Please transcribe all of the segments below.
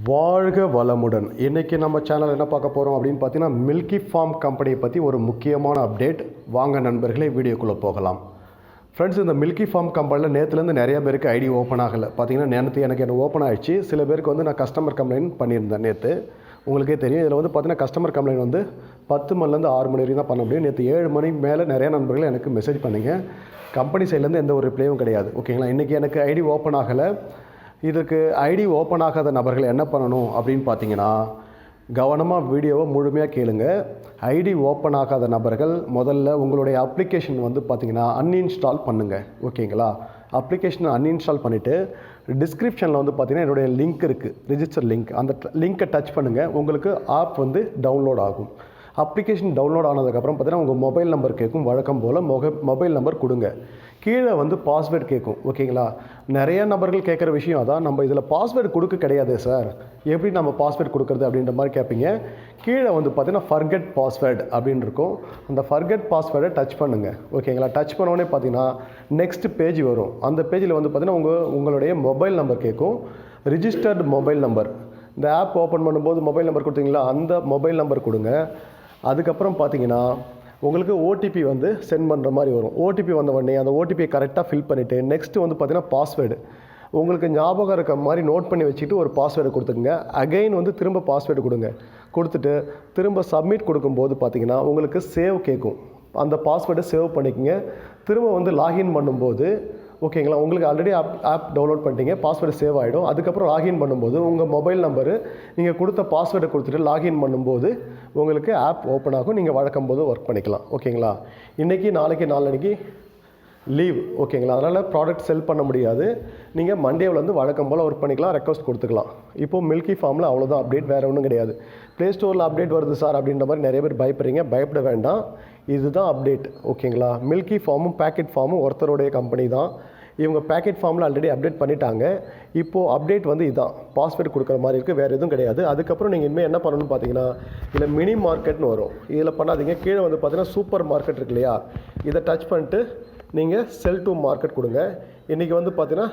வாழ்க வளமுடன். இன்றைக்கி நம்ம சேனல் என்ன பார்க்க போகிறோம் அப்படின்னு பார்த்தீங்கன்னா, மில்கி ஃபார்ம் கம்பெனியை பற்றி ஒரு முக்கியமான அப்டேட். வாங்க நண்பர்களே, வீடியோக்குள்ளே போகலாம். ஃப்ரெண்ட்ஸ், இந்த மில்கி ஃபார்ம் கம்பெனியில் நேற்றுலேருந்து நிறைய பேருக்கு ஐடி ஓப்பன் ஆகலை. பார்த்தீங்கன்னா நேற்று எனக்கு ஓப்பன் ஆகிடுச்சு. சில பேருக்கு வந்து நான் கஸ்டமர் கம்ப்ளைண்ட் பண்ணியிருந்தேன் நேற்று. உங்களுக்கே தெரியும், இதில் வந்து பார்த்தீங்கன்னா கஸ்டமர் கம்ப்ளைண்ட் வந்து 10 மணிலேருந்து 6 மணி வரைக்கும் தான் பண்ண முடியும். நேற்று 7 மணி மேலே நிறைய நண்பர்கள் எனக்கு மெசேஜ் பண்ணிங்க. கம்பெனி சைட்லேருந்து எந்த ஒரு ரிப்ளையும் கிடையாது. ஓகேங்களா, இன்றைக்கி எனக்கு ஐடி ஓப்பன் ஆகலை. இதுக்கு ஐடி ஓப்பன் ஆகாத நபர்கள் என்ன பண்ணணும் அப்படின்னு பார்த்தீங்கன்னா, கவனமாக வீடியோவை முழுமையாக கேளுங்க. ஐடி ஓப்பன் ஆகாத நபர்கள் முதல்ல உங்களுடைய அப்ளிகேஷன் வந்து பார்த்தீங்கன்னா அன்இன்ஸ்டால் பண்ணுங்கள். ஓகேங்களா, அப்ளிகேஷனை அன்இன்ஸ்டால் பண்ணிவிட்டு டிஸ்கிரிப்ஷனில் வந்து பார்த்தீங்கன்னா என்னுடைய லிங்க் இருக்குது, ரிஜிஸ்டர் லிங்க். அந்த லிங்க்கை டச் பண்ணுங்கள், உங்களுக்கு ஆப் வந்து டவுன்லோட் ஆகும். அப்ளிகேஷன் டவுன்லோட் ஆனதுக்கப்புறம் பார்த்தீங்கன்னா உங்கள் மொபைல் நம்பர் கேட்கும். வழக்கம் போல் மொபைல் நம்பர் கொடுங்க. கீழே வந்து பாஸ்வேர்டு கேட்கும். ஓகேங்களா, நிறைய நபர்கள் கேட்குற விஷயம் அதான். நம்ம இதில் பாஸ்வேர்டு கொடுக்க கிடையாது சார், எப்படி நம்ம பாஸ்வேர்டு கொடுக்குறது அப்படின்ற மாதிரி கேட்பீங்க. கீழே வந்து பார்த்தீங்கன்னா ஃபர்கெட் பாஸ்வேர்டு அப்படின்னு இருக்கும். அந்த ஃபர்கெட் பாஸ்வேர்டை டச் பண்ணுங்கள். ஓகேங்களா, டச் பண்ணோடனே பார்த்தீங்கன்னா நெக்ஸ்ட் பேஜ் வரும். அந்த பேஜில் வந்து பார்த்தீங்கன்னா உங்களுடைய மொபைல் நம்பர் கேட்கும். ரிஜிஸ்டர்டு மொபைல் நம்பர், இந்த ஆப் ஓப்பன் பண்ணும்போது மொபைல் நம்பர் கொடுத்தீங்களா, அந்த மொபைல் நம்பர் கொடுங்க. அதுக்கப்புறம் பார்த்தீங்கன்னா உங்களுக்கு ஓடிபி வந்து சென்ட் பண்ணுற மாதிரி வரும். ஓடிபி வந்த உடனே அந்த ஓடிபியை கரெக்டாக ஃபில் பண்ணிவிட்டு நெக்ஸ்ட்டு வந்து பார்த்தீங்கன்னா பாஸ்வேர்டு உங்களுக்கு ஞாபகம் இருக்க மாதிரி நோட் பண்ணி வச்சுக்கிட்டு ஒரு பாஸ்வேர்டு கொடுத்துக்குங்க. அகைன் வந்து திரும்ப பாஸ்வேர்டு கொடுங்க. கொடுத்துட்டு திரும்ப சப்மிட் கொடுக்கும்போது பார்த்தீங்கன்னா உங்களுக்கு சேவ் கேட்கும். அந்த பாஸ்வேர்டை சேவ் பண்ணிக்கோங்க. திரும்ப வந்து லாகின் பண்ணும்போது ஓகேங்களா, உங்களுக்கு ஆல்ரெடி ஆப் டவுன்லோட் பண்ணிட்டீங்க, பாஸ்வேர்டு சேவ் ஆகிடும். அதுக்கப்புறம் லாகின் பண்ணும்போது உங்கள் மொபைல் நம்பரு நீங்கள் கொடுத்த பாஸ்வேர்டை கொடுத்துட்டு லாகின் பண்ணும்போது உங்களுக்கு ஆப் ஓப்பன் ஆகும். நீங்கள் வழக்கம் போது ஒர்க் பண்ணிக்கலாம். ஓகேங்களா, இன்றைக்கி நாளைக்கு லீவ். ஓகேங்களா, அதனால் ப்ராடக்ட் செல் பண்ண முடியாது. நீங்கள் மண்டேவிலேருந்து வழக்கம் போல் ஒர்க் பண்ணிக்கலாம், ரெக்வஸ்ட் கொடுத்துக்கலாம். இப்போது மில்கி ஃபார்மில் அவ்வளோதான் அப்டேட், வேறு ஒன்றும் கிடையாது. ப்ளே ஸ்டோரில் அப்டேட் வருது சார் அப்படின்ற மாதிரி நிறைய பேர் பயப்படுறீங்க. பயப்பட வேண்டாம், இதுதான் அப்டேட். ஓகேங்களா, மில்கி ஃபார்மும் பேக்கெட் ஃபார்மும் ஒருத்தருடைய கம்பெனி தான். இவங்க பேக்கெட் ஃபார்மில் ஆல்ரெடி அப்டேட் பண்ணிட்டாங்க. இப்போது அப்டேட் வந்து இதுதான், பாஸ்வேர்டு கொடுக்குற மாதிரி இருக்குது, வேறு எதுவும் கிடையாது. அதுக்கப்புறம் நீங்கள் இனிமேல் என்ன பண்ணணும்னு பார்த்தீங்கன்னா, இதில் மினி மார்க்கெட்னு வரும். இதில் பண்ணாதீங்க. கீழே வந்து பார்த்தீங்கன்னா சூப்பர் மார்க்கெட் இருக்கு இல்லையா, இதை டச் பண்ணிட்டு நீங்கள் செல் டு மார்க்கெட் கொடுங்க. இன்றைக்கி வந்து பார்த்தீங்கன்னா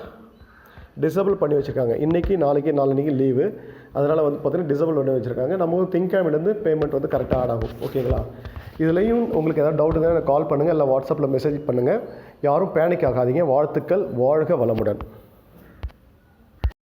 டிசபிள் பண்ணி வச்சுருக்காங்க. இன்றைக்கி நாளைக்கு லீவு, அதனால் வந்து பார்த்தீங்கன்னா டிசபிள் பண்ணி வச்சுருக்காங்க. நம்ம திங்கக்கிழமையிலேருந்து பேமெண்ட் வந்து கரெக்டாக ஆட் ஆகும். ஓகேங்களா, இதுலேயும் உங்களுக்கு ஏதாவது டவுட் இருந்தால் கால் பண்ணுங்கள், இல்லை வாட்ஸ்அப்பில் மெசேஜ் பண்ணுங்கள். யாரும் பேனிக் ஆகாதீங்க. வாழ்த்துக்கள். வாழ்க வளமுடன்.